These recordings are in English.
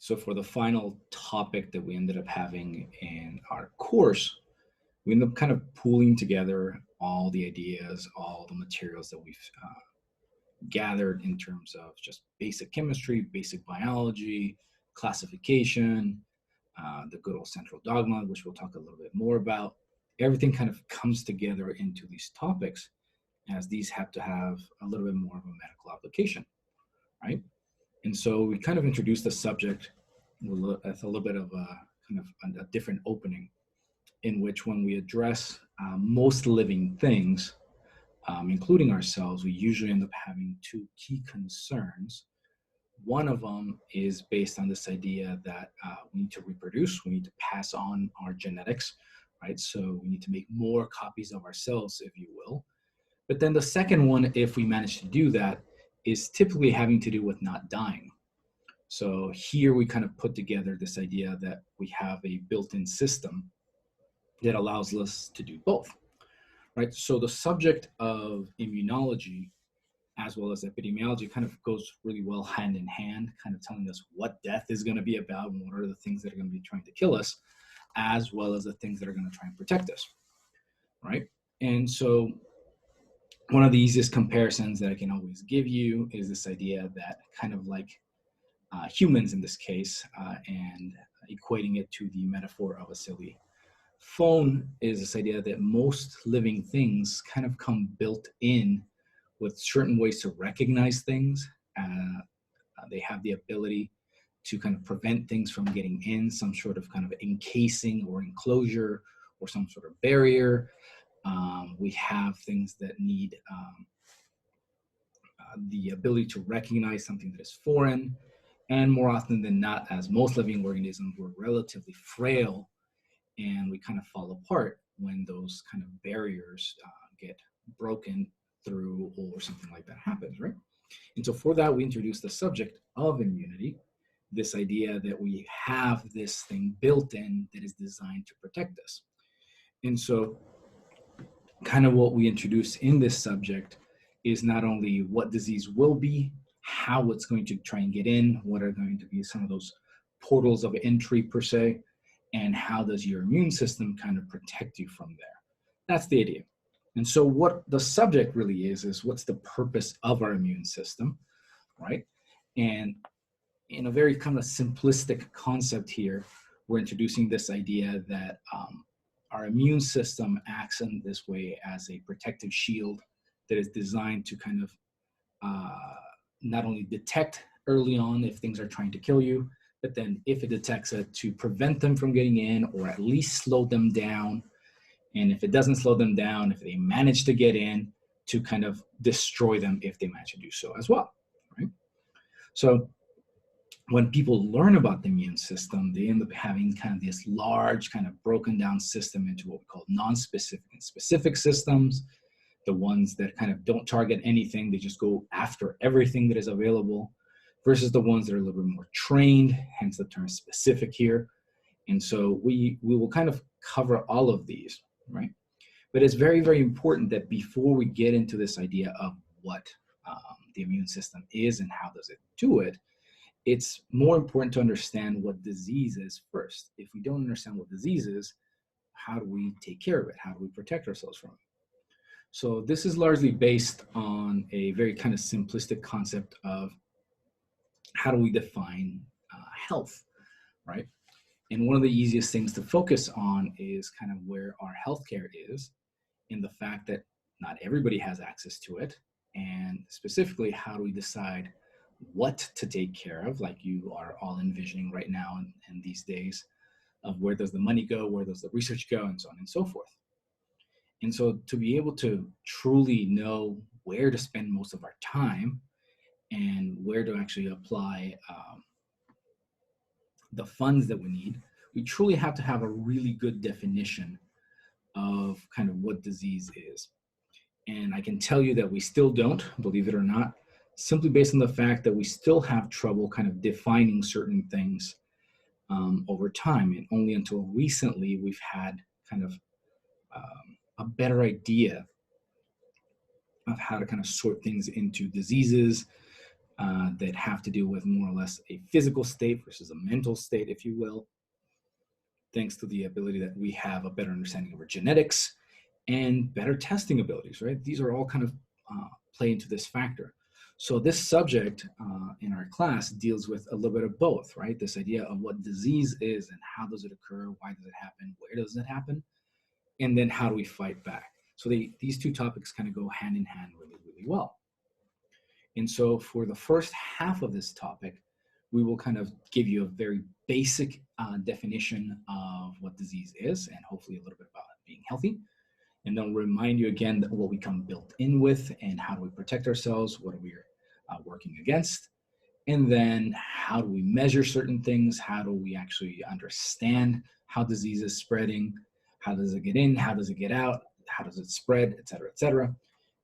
So for the final topic that we ended up having in our course, we ended up kind of pooling together all the ideas, all the materials that we've gathered in terms of just basic chemistry, basic biology, classification, the good old central dogma, which we'll talk a little bit more about. Everything kind of comes together into these topics as these have to have a little bit more of a medical application, right? And so we kind of introduced the subject with a little bit of a kind of a different opening, in which when we address most living things, including ourselves, we usually end up having two key concerns. One of them is based on this idea that we need to reproduce, we need to pass on our genetics, right? So we need to make more copies of ourselves, if you will. But then the second one, if we manage to do that, is typically having to do with not dying. So here we kind of put together this idea that we have a built-in system that allows us to do both, right? So the subject of immunology as well as epidemiology kind of goes really well hand in hand, kind of telling us what death is going to be about and what are the things that are going to be trying to kill us, as well as the things that are going to try and protect us, right? And so one of the easiest comparisons that I can always give you is this idea that kind of like humans in this case, and equating it to the metaphor of a silly phone is this idea that most living things kind of come built in with certain ways to recognize things. They have the ability to kind of prevent things from getting in, some sort of kind of encasing or enclosure or some sort of barrier. We have things that need the ability to recognize something that is foreign. And more often than not, as most living organisms, we're relatively frail and we kind of fall apart when those kind of barriers get broken through or something like that happens, right? And so for that, we introduced the subject of immunity, this idea that we have this thing built in that is designed to protect us. And so kind of what we introduce in this subject is not only what disease will be, how it's going to try and get in, what are going to be some of those portals of entry per se, and how does your immune system kind of protect you from there. That's the idea. And so what the subject really is what's the purpose of our immune system, right? And in a very kind of simplistic concept here, we're introducing this idea that our immune system acts in this way as a protective shield that is designed to kind of not only detect early on if things are trying to kill you, but then if it detects it, to prevent them from getting in or at least slow them down. And if it doesn't slow them down, if they manage to get in, to kind of destroy them if they manage to do so as well, right? So when people learn about the immune system, they end up having kind of this large kind of broken down system into what we call non-specific and specific systems. The ones that kind of don't target anything, they just go after everything that is available, versus the ones that are a little bit more trained, hence the term specific here. And so we will kind of cover all of these, right? But it's very, very important that before we get into this idea of what the immune system is and how does it do it, it's more important to understand what disease is first. If we don't understand what disease is, how do we take care of it? How do we protect ourselves from it? So this is largely based on a very kind of simplistic concept of how do we define health, right? And one of the easiest things to focus on is kind of where our healthcare is, and the fact that not everybody has access to it, and specifically how do we decide what to take care of, like you are all envisioning right now in these days, of where does the money go, where does the research go, and so on and so forth. And so to be able to truly know where to spend most of our time and where to actually apply the funds that we need, we truly have to have a really good definition of kind of what disease is. And I can tell you that we still don't, believe it or not, simply based on the fact that we still have trouble kind of defining certain things over time. And only until recently we've had kind of a better idea of how to kind of sort things into diseases, that have to do with more or less a physical state versus a mental state, if you will, thanks to the ability that we have a better understanding of our genetics and better testing abilities, right? These are all kind of play into this factor. So this subject in our class deals with a little bit of both, right? This idea of what disease is and how does it occur, why does it happen, where does it happen, and then how do we fight back? So these two topics kind of go hand in hand really, really well. And so for the first half of this topic, we will kind of give you a very basic definition of what disease is and hopefully a little bit about being healthy. And then remind you again that what we come built in with and how do we protect ourselves, what are we working against, and then how do we measure certain things, how do we actually understand how disease is spreading, how does it get in, how does it get out, how does it spread, et cetera, et cetera.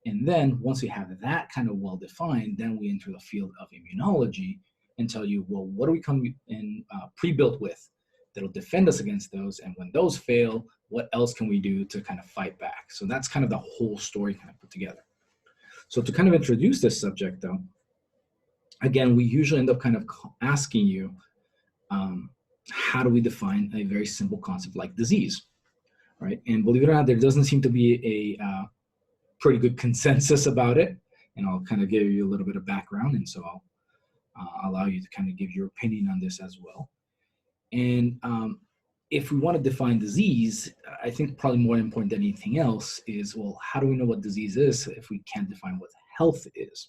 And then once we have that kind of well defined, then we enter the field of immunology and tell you, well, what do we come in pre-built with that'll defend us against those? And when those fail, what else can we do to kind of fight back? So that's kind of the whole story kind of put together. So to kind of introduce this subject though, again, we usually end up kind of asking you, how do we define a very simple concept like disease, right? And believe it or not, there doesn't seem to be a pretty good consensus about it. And I'll kind of give you a little bit of background. And so I'll allow you to kind of give your opinion on this as well. And if we want to define disease, I think probably more important than anything else is, well, how do we know what disease is if we can't define what health is?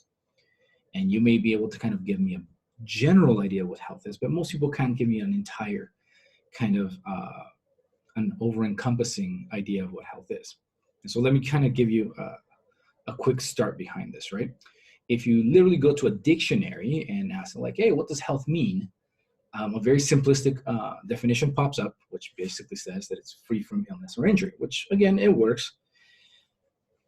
And you may be able to kind of give me a general idea what health is, but most people can't give me an entire kind of an over-encompassing idea of what health is. And so let me kind of give you a quick start behind this, right? If you literally go to a dictionary and ask like, hey, what does health mean? A very simplistic definition pops up, which basically says that it's free from illness or injury, which again, it works,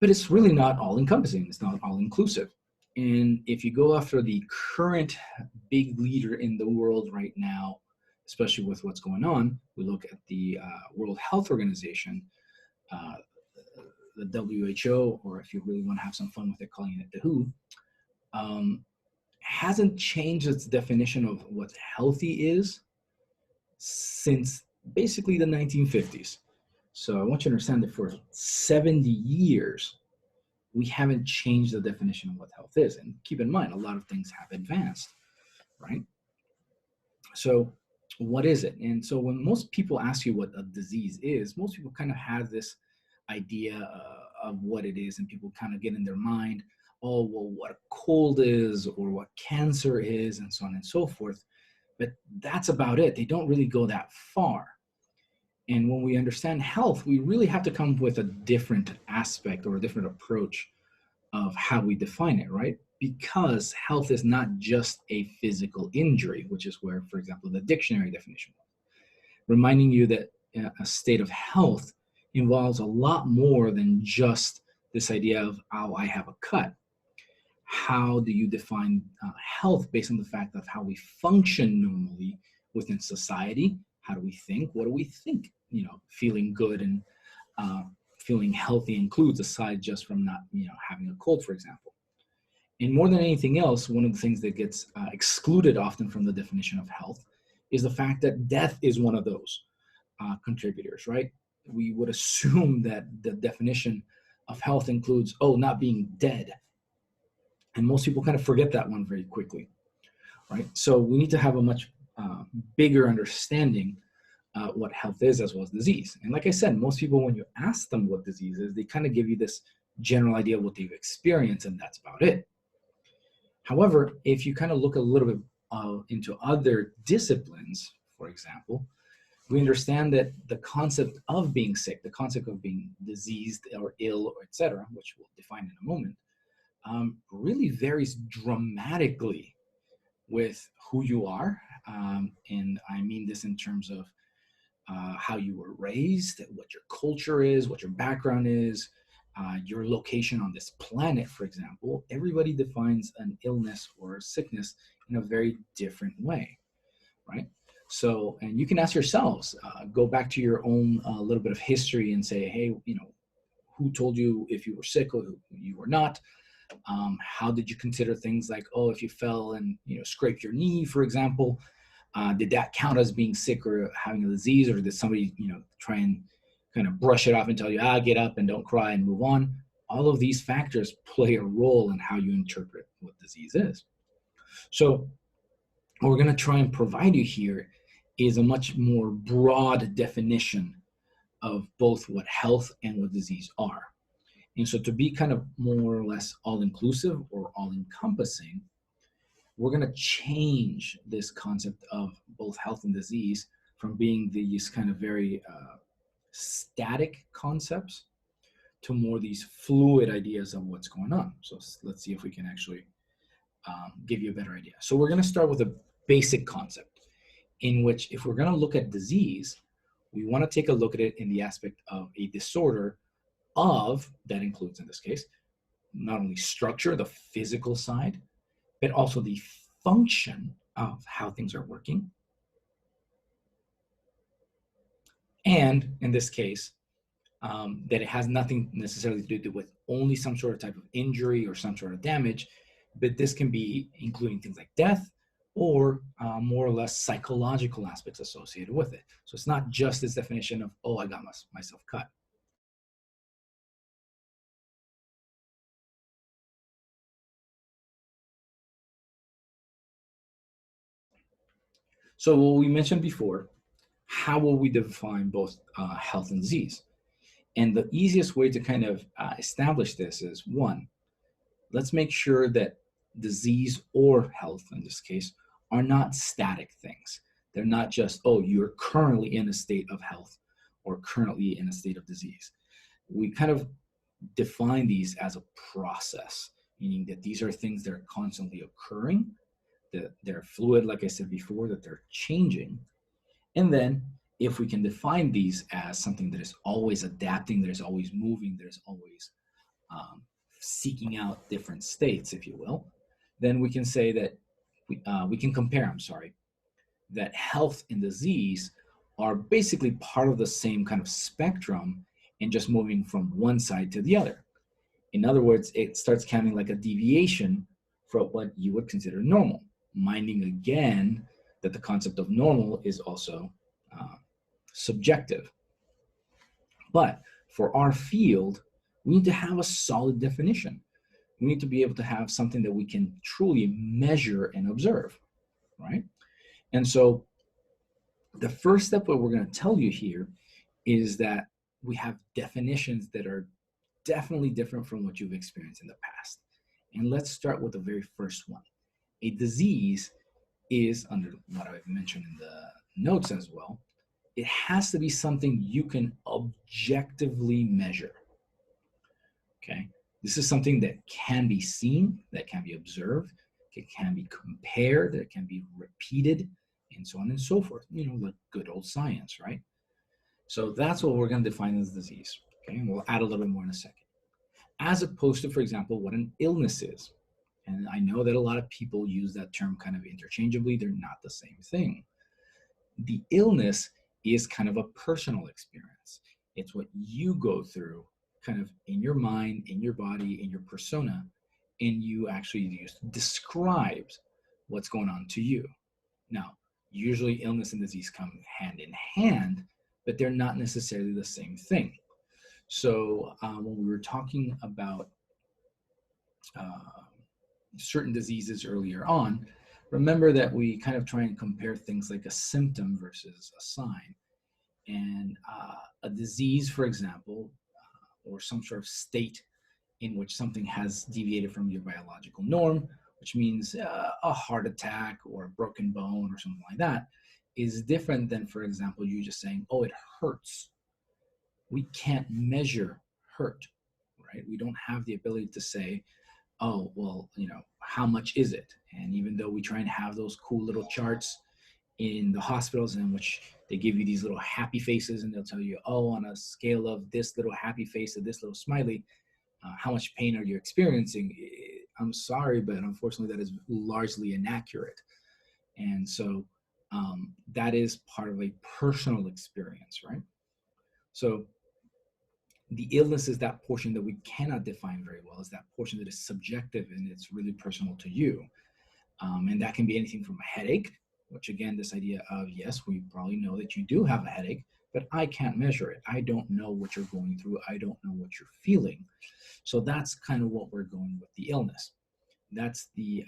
but it's really not all encompassing. It's not all inclusive. And if you go after the current big leader in the world right now, especially with what's going on, we look at the World Health Organization, the WHO, or if you really want to have some fun with it, calling it the WHO, hasn't changed its definition of what healthy is since basically the 1950s. So I want you to understand that for 70 years, we haven't changed the definition of what health is. And keep in mind, a lot of things have advanced, right? So what is it? And so when most people ask you what a disease is, most people kind of have this idea of what it is, and people kind of get in their mind, oh, well, what a cold is or what cancer is and so on and so forth. But that's about it. They don't really go that far. And when we understand health, we really have to come up with a different aspect or a different approach of how we define it, right? Because health is not just a physical injury, which is where, for example, the dictionary definition was. Reminding you that a state of health involves a lot more than just this idea of, oh, I have a cut. How do you define health based on the fact of how we function normally within society? How do we think? What do we think? You know, feeling good and feeling healthy includes, aside just from not, having a cold, for example. And more than anything else, one of the things that gets excluded often from the definition of health is the fact that death is one of those contributors, right? We would assume that the definition of health includes, not being dead. And most people kind of forget that one very quickly, right? So we need to have a much bigger understanding what health is as well as disease. And like I said, most people, when you ask them what disease is, they kind of give you this general idea of what they've experienced, and that's about it. However, if you kind of look a little bit into other disciplines, for example, we understand that the concept of being sick, the concept of being diseased or ill, or et cetera, which we'll define in a moment, really varies dramatically with who you are. And I mean this in terms of how you were raised, what your culture is, what your background is, your location on this planet, for example. Everybody defines an illness or sickness in a very different way, right? So, and you can ask yourselves, go back to your own little bit of history and say, hey, who told you if you were sick or you were not? How did you consider things like, oh, if you fell and scraped your knee, for example, did that count as being sick or having a disease, or did somebody try and kind of brush it off and tell you, get up and don't cry and move on? All of these factors play a role in how you interpret what disease is. So what we're going to try and provide you here is a much more broad definition of both what health and what disease are. And so to be kind of more or less all-inclusive or all-encompassing, we're going to change this concept of both health and disease from being these kind of very static concepts to more these fluid ideas of what's going on. So let's see if we can actually give you a better idea. So we're going to start with a basic concept in which, if we're going to look at disease, we want to take a look at it in the aspect of a disorder that includes, in this case, not only structure, the physical side, but also the function of how things are working. And in this case, that it has nothing necessarily to do with only some sort of type of injury or some sort of damage, but this can be including things like death or more or less psychological aspects associated with it. So it's not just this definition of, oh, I got myself cut. So what we mentioned before, how will we define both health and disease? And the easiest way to kind of establish this is, one, let's make sure that disease or health, in this case, are not static things. They're not just, oh, you're currently in a state of health or currently in a state of disease. We kind of define these as a process, meaning that these are things that are constantly occurring, that they're fluid, like I said before, that they're changing. And then if we can define these as something that is always adapting, that is always moving, that is always seeking out different states, if you will, then we can say that we can compare, that health and disease are basically part of the same kind of spectrum and just moving from one side to the other. In other words, it starts counting like a deviation from what you would consider normal, minding again that the concept of normal is also subjective. But for our field, we need to have a solid definition. We need to be able to have something that we can truly measure and observe, right? And so the first step that we're going to tell you here is that we have definitions that are definitely different from what you've experienced in the past. And let's start with the very first one. A disease is, under what I've mentioned in the notes as well, it has to be something you can objectively measure. Okay? This is something that can be seen, that can be observed, it can be compared, that can be repeated, and so on and so forth. Like good old science, right? So that's what we're going to define as disease. Okay, and we'll add a little bit more in a second. As opposed to, for example, what an illness is. And I know that a lot of people use that term kind of interchangeably. They're not the same thing. The illness is kind of a personal experience. It's what you go through kind of in your mind, in your body, in your persona, and you actually describes what's going on to you. Now, usually illness and disease come hand in hand, but they're not necessarily the same thing. So when we were talking about certain diseases earlier on, remember that we kind of try and compare things like a symptom versus a sign. And a disease, for example, or some sort of state in which something has deviated from your biological norm, which means a heart attack or a broken bone or something like that, is different than, for example, you just saying, oh, it hurts. We can't measure hurt, right? We don't have the ability to say, oh, well, how much is it? And even though we try and have those cool little charts in the hospitals in which they give you these little happy faces and they'll tell you, oh, on a scale of this little happy face to this little smiley, how much pain are you experiencing? I'm sorry, but unfortunately that is largely inaccurate. And so that is part of a personal experience, right? So The illness is that portion that we cannot define very well, is that portion that is subjective and it's really personal to you. And that can be anything from a headache, which again, this idea of, yes, we probably know that you do have a headache, but I can't measure it. I don't know what you're going through. I don't know what you're feeling. So that's kind of what we're going with the illness. That's the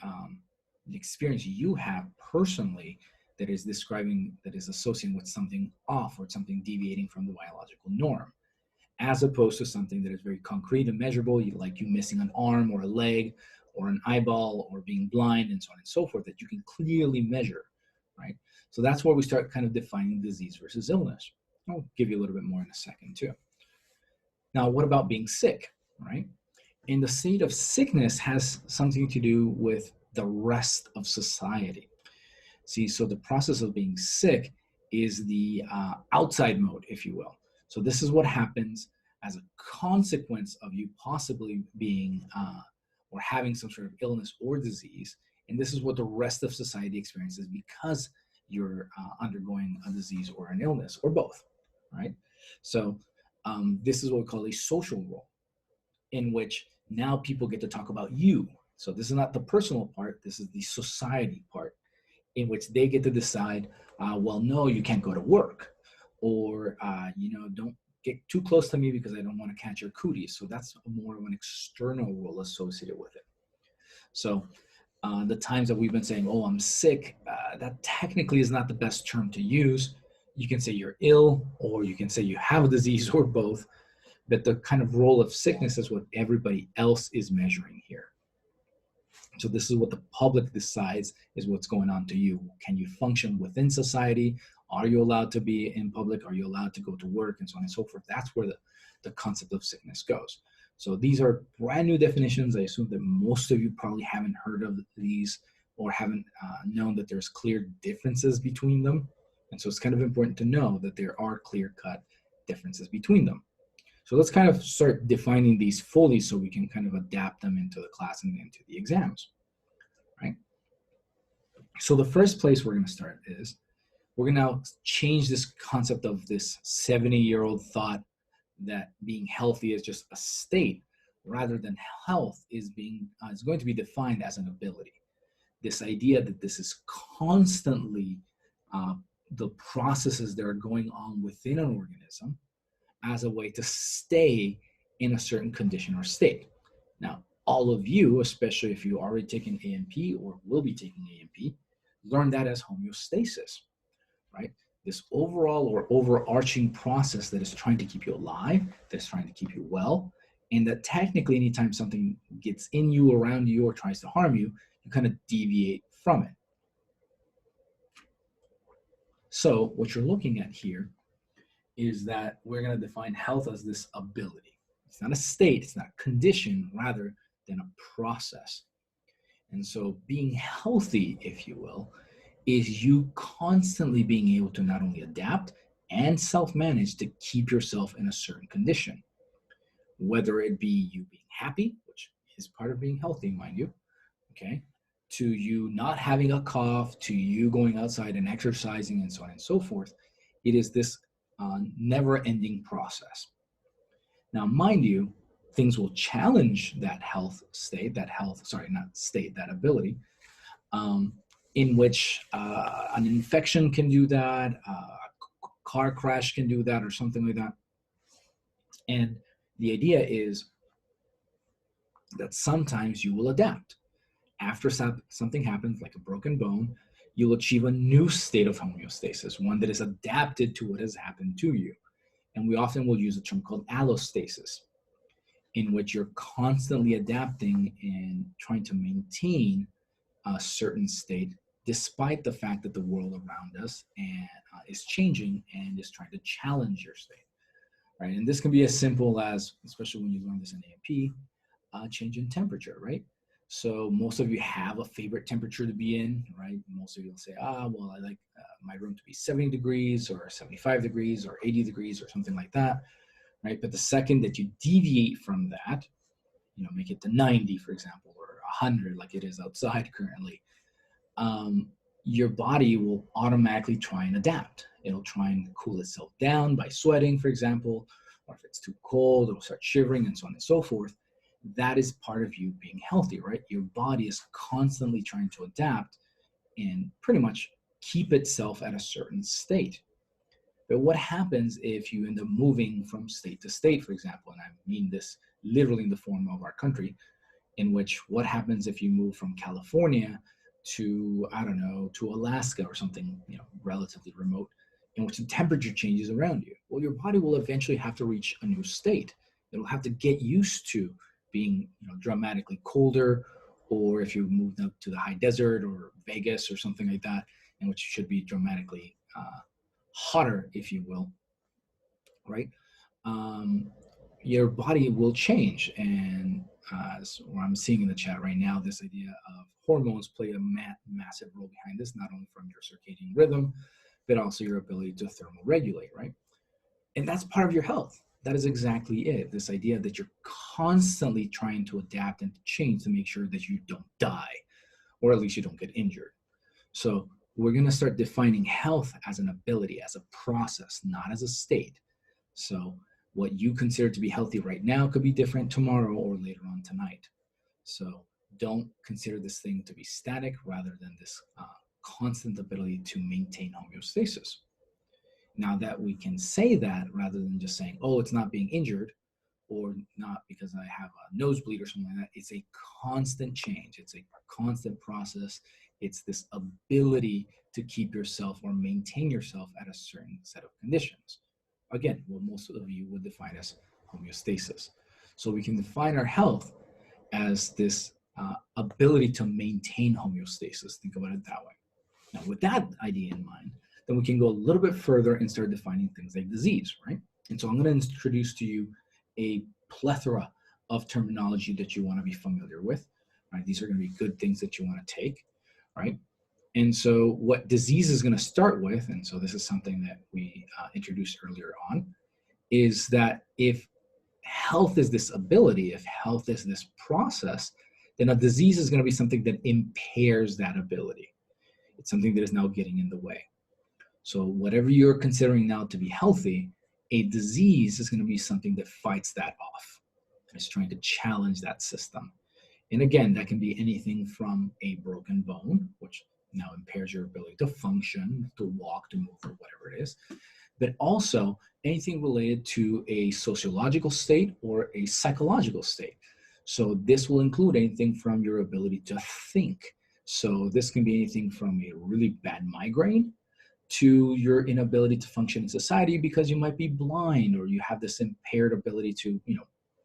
experience you have personally that is describing, that is associating with something off or something deviating from the biological norm, as opposed to something that is very concrete and measurable, like you missing an arm or a leg or an eyeball or being blind and so on and so forth, that you can clearly measure, right? So that's where we start kind of defining disease versus illness. I'll give you a little bit more in a second too. Now, what about being sick, right? And the state of sickness has something to do with the rest of society. See, so the process of being sick is the outside mode, if you will. So this is what happens as a consequence of you possibly being or having some sort of illness or disease. And this is what the rest of society experiences because you're undergoing a disease or an illness or both, right? So this is what we call a social role, in which now people get to talk about you. So this is not the personal part, this is the society part, in which they get to decide, well, no, you can't go to work, or, don't get too close to me because I don't want to catch your cooties. So that's more of an external role associated with it. So the times that we've been saying, oh, I'm sick, that technically is not the best term to use. You can say you're ill, or you can say you have a disease, or both. But the kind of role of sickness is what everybody else is measuring here. So this is what the public decides is what's going on to you. Can you function within society? Are you allowed to be in public? Are you allowed to go to work? And so on and so forth. That's where the concept of sickness goes. So these are brand new definitions. I assume that most of you probably haven't heard of these or haven't known that there's clear differences between them. And so it's kind of important to know that there are clear-cut differences between them. So let's kind of start defining these fully so we can kind of adapt them into the class and into the exams, right? So the first place we're going to start is we're going to now change this concept of this 70-year-old thought that being healthy is just a state, rather than health is going to be defined as an ability. This idea that this is constantly the processes that are going on within an organism as a way to stay in a certain condition or state. Now, all of you, especially if you already taken A&P or will be taking A&P, learn that as homeostasis, right? This overall or overarching process that is trying to keep you alive, that's trying to keep you well, and that technically anytime something gets in you, around you, or tries to harm you, you kind of deviate from it. So what you're looking at here is that we're going to define health as this ability. It's not a state, it's not a condition, rather than a process. And so being healthy, if you will, is you constantly being able to not only adapt and self-manage to keep yourself in a certain condition, whether it be you being happy, which is part of being healthy, mind you, okay, to you not having a cough, to you going outside and exercising and so on and so forth. It is this never-ending process. Now, mind you, things will challenge that that ability, in which an infection can do that, a car crash can do that, or something like that. And the idea is that sometimes you will adapt. After something happens, like a broken bone, you'll achieve a new state of homeostasis, one that is adapted to what has happened to you. And we often will use a term called allostasis, in which you're constantly adapting and trying to maintain a certain state, despite the fact that the world around us is changing and is trying to challenge your state, right? And this can be as simple as, especially when you learn this in A&P, change in temperature, right? So most of you have a favorite temperature to be in, right? Most of you will say, well, I like my room to be 70 degrees or 75 degrees or 80 degrees or something like that, right? But the second that you deviate from that, make it to 90, for example, or 100 like it is outside currently, your body will automatically try and adapt. It'll try and cool itself down by sweating, for example, or if it's too cold, it'll start shivering, and so on and so forth. That is part of you being healthy, right? Your body is constantly trying to adapt and pretty much keep itself at a certain state. But what happens if you end up moving from state to state, for example, and I mean this literally in the form of our country, in which what happens if you move from California to, I don't know, to Alaska or something, relatively remote, in which the temperature changes around you? Well, your body will eventually have to reach a new state. It'll have to get used to being, dramatically colder, or if you moved up to the high desert or Vegas or something like that, in which should be dramatically hotter, if you will, right? Um, your body will change. And as what I'm seeing in the chat right now, this idea of hormones play a massive role behind this, not only from your circadian rhythm, but also your ability to thermoregulate, right? And that's part of your health. That is exactly it. This idea that you're constantly trying to adapt and change to make sure that you don't die, or at least you don't get injured. So we're going to start defining health as an ability, as a process, not as a state. So what you consider to be healthy right now could be different tomorrow or later on tonight. So don't consider this thing to be static, rather than this constant ability to maintain homeostasis. Now that we can say that, rather than just saying, oh, it's not being injured, or not because I have a nosebleed or something like that, it's a constant change. It's a constant process. It's this ability to keep yourself or maintain yourself at a certain set of conditions. Again, what most of you would define as homeostasis. So we can define our health as this ability to maintain homeostasis. Think about it that way. Now, with that idea in mind, then we can go a little bit further and start defining things like disease, right? And so I'm going to introduce to you a plethora of terminology that you want to be familiar with, right? These are going to be good things that you want to take, right? And so what disease is going to start with, and so this is something that we introduced earlier on, is that if health is this ability, if health is this process, then a disease is going to be something that impairs that ability. It's something that is now getting in the way. So whatever you're considering now to be healthy, a disease is going to be something that fights that off. It's trying to challenge that system. And again, that can be anything from a broken bone, which now impairs your ability to function, to walk, to move, or whatever it is, but also anything related to a sociological state or a psychological state. So this will include anything from your ability to think. So this can be anything from a really bad migraine to your inability to function in society because you might be blind, or you have this impaired ability to,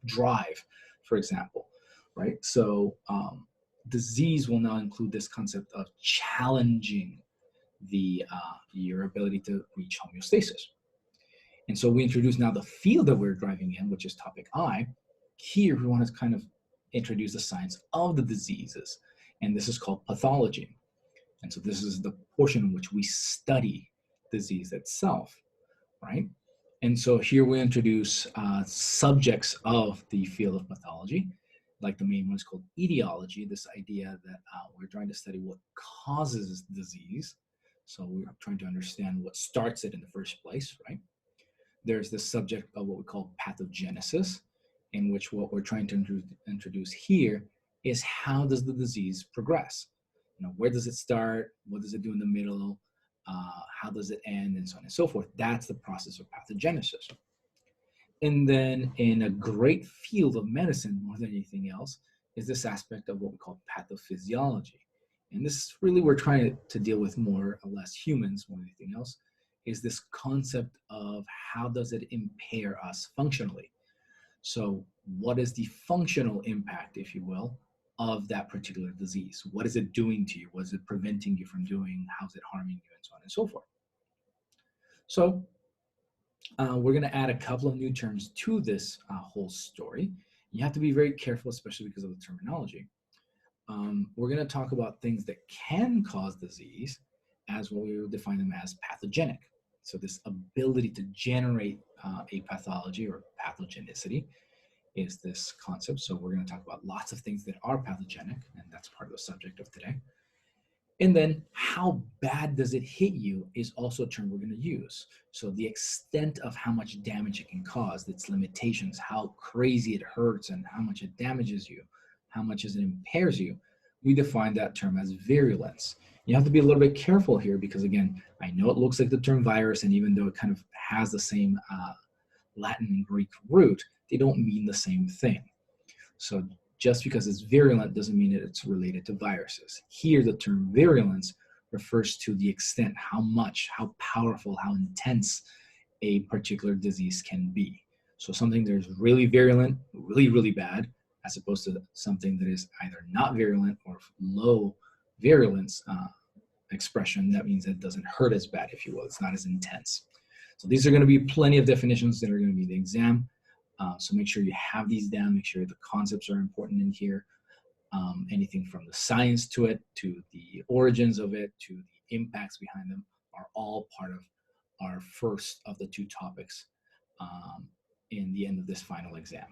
drive, for example, right? So disease will now include this concept of challenging your ability to reach homeostasis. And so we introduce now the field that we're driving in, which is topic I. Here we want to kind of introduce the science of the diseases, and this is called pathology. And so this is the portion in which we study disease itself, right? And so here we introduce subjects of the field of pathology, like the main one is called etiology, this idea that we're trying to study what causes disease. So we're trying to understand what starts it in the first place, right? There's the subject of what we call pathogenesis, in which what we're trying to introduce here is how does the disease progress? Where does it start? What does it do in the middle? How does it end? And so on and so forth. That's the process of pathogenesis. And then in a great field of medicine, more than anything else, is this aspect of what we call pathophysiology. And this is really, we're trying to deal with more or less humans more than anything else, is this concept of how does it impair us functionally? So what is the functional impact, if you will, of that particular disease? What is it doing to you? What is it preventing you from doing? How's it harming you? And so on and so forth. So we're going to add a couple of new terms to this whole story. You have to be very careful, especially because of the terminology. We're going to talk about things that can cause disease as what we would define them as pathogenic. So this ability to generate a pathology or pathogenicity is this concept. So we're going to talk about lots of things that are pathogenic, and that's part of the subject of today. And then how bad does it hit you is also a term we're going to use. So the extent of how much damage it can cause, its limitations, how crazy it hurts and how much it damages you, how much it impairs you, we define that term as virulence. You have to be a little bit careful here because, again, I know it looks like the term virus, and even though it kind of has the same Latin and Greek root, they don't mean the same thing. So just because it's virulent doesn't mean that it's related to viruses. Here, the term virulence refers to the extent, how much, how powerful, how intense a particular disease can be. So something that is really virulent, really, really bad, as opposed to something that is either not virulent or low virulence expression. That means it doesn't hurt as bad, if you will. It's not as intense. So these are going to be plenty of definitions that are going to be in the exam. So make sure you have these down. Make sure the concepts are important in here. Anything from the science to it, to the origins of it, to the impacts behind them are all part of our first of the two topics in the end of this final exam.